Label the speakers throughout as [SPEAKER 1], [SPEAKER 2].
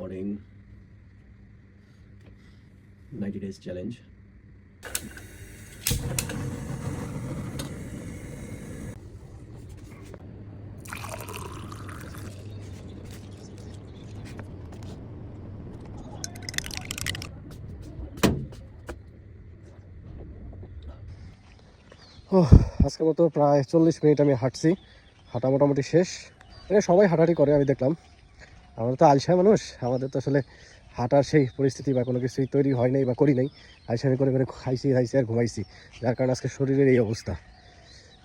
[SPEAKER 1] morning 90 days challenge.
[SPEAKER 2] আজকের মতো প্রায় 40 মিনিট আমি হাঁটছি, হাঁটা মোটামুটি শেষ। এটা সবাই হাঁটাহাঁটি করে, আমি দেখলাম। আমরা তো আলসা মানুষ, আমাদের তো আসলে হাঁটার সেই পরিস্থিতি বা কোনো কিছুই তৈরি হয় নাই বা করি নাই। আলসামি করে করে খাইছি আর ঘুমাইছি, যার কারণে আজকে শরীরের এই অবস্থা।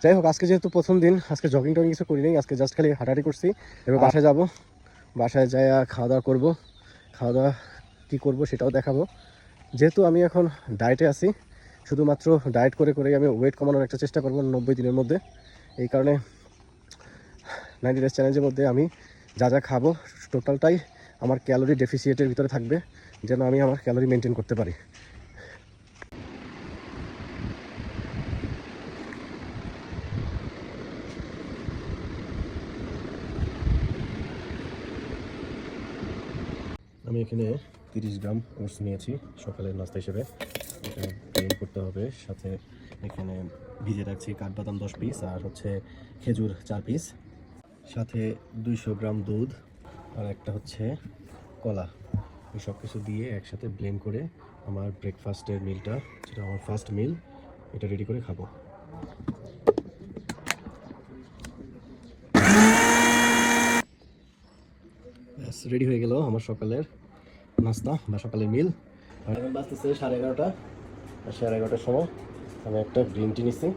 [SPEAKER 2] যাই হোক, আজকে যেহেতু প্রথম দিন, আজকে জগিং টগিং কিছু করি নাই, আজকে জাস্ট খালি হাঁটাহাঁটি করছি। এবার বাসায় যাব, বাসায় যাই খাওয়া দাওয়া করবো। খাওয়া দাওয়া কী করবো সেটাও দেখাবো। যেহেতু আমি এখন ডায়েটে আছি, শুধুমাত্র ডায়েট করে করে আমি ওয়েট কমানোর একটা চেষ্টা করবো 90 দিনের মধ্যে। এই কারণে 90 ডেজ চ্যালেঞ্জের মধ্যে আমি যা যা খাবো টোটালটাই আমার ক্যালোরি ডেফিসিয়েটের ভিতরে থাকবে, যেন আমি আমার ক্যালোরি মেনটেন করতে পারি। আমি এখানে 30 গ্রাম ওটস নিয়েছি সকালের নাস্তা হিসেবে। এটা ব্লেন্ড করতে হবে। সাথে এখানে ভিজে রাখছি কাঠবাদাম 10 পিস আর হচ্ছে খেজুর 4 পিস। সাথে 200 গ্রাম দুধ আর একটা হচ্ছে কলা। এই সব কিছু দিয়ে একসাথে ব্লেন্ড করে আমার ব্রেকফাস্টের মিলটা, যেটা আমার ফার্স্ট মিল, এটা রেডি করে খাবো। রেডি হয়ে গেল আমার সকালের নাস্তা বা সকালের মিল। আর এখন বাজতেছে 11:30। আর 11:30টার সময় আমি একটা গ্রিন টি নিচ্ছি,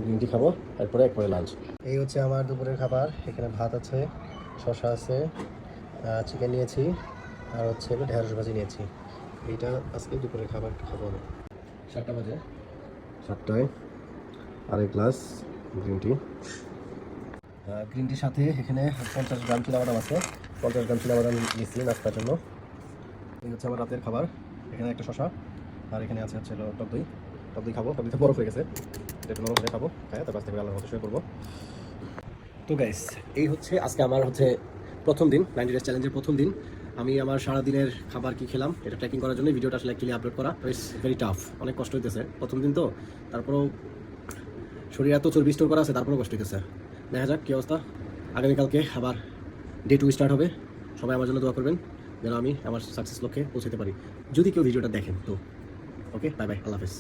[SPEAKER 2] গ্রিন টি খাবো, তারপরে একবারে লাঞ্চ। এই হচ্ছে আমার দুপুরের খাবার। এখানে ভাত আছে, শসা আছে, চিকেন নিয়েছি আর হচ্ছে ঢেঁড়স ভাজি নিয়েছি। এইটা আজকে দুপুরের খাবার খাবো আমি। 7টা বাজে, 7টায় আরেক গ্লাস গ্রিন টি। গ্রিন টির সাথে এখানে 50 গ্রাম চিনাবাদাম আছে, 50 গ্রাম চিনাবাদাম নিচ্ছি নাস্তার জন্য। এই হচ্ছে আমার রাতের খাবার। এখানে একটা শসা আর এখানে আছে হচ্ছে টক দই। টক দই খাবো, টক দইটা বরফ হয়ে গেছে, এটা একটু নরম করে খাবো, খাই তারপর আস্তে করে আল্লাহর মতো শুয়ে করবো। তো গাইস, এই হচ্ছে আজকে আমার হচ্ছে প্রথম দিন 90 ডেজ চ্যালেঞ্জের প্রথম দিন। আমি আমার সারাদিনের খাবার কি খেলাম এটা ট্র্যাকিং করার জন্য ভিডিওটা আসলে অ্যাকচুয়ালি আপলোড করা ইটস ভেরি টাফ। অনেক কষ্ট হইতেছে প্রথম দিন তো, তারপরেও শরীর এত চর্বি স্টোর করা আছে, তারপরেও কষ্ট হইতেছে। দেখা যাক কী অবস্থা। আগামীকালকে আবার ডে 2 স্টার্ট হবে। সবাই আমার জন্য দোয়া করবেন যেন আমি আমার সাকসেস লক্ষ্যে পৌঁছাতে পারি। যদি কেউ ভিডিওটা দেখেন তো ওকে, বাই বাই, আল্লাহ হাফেজ।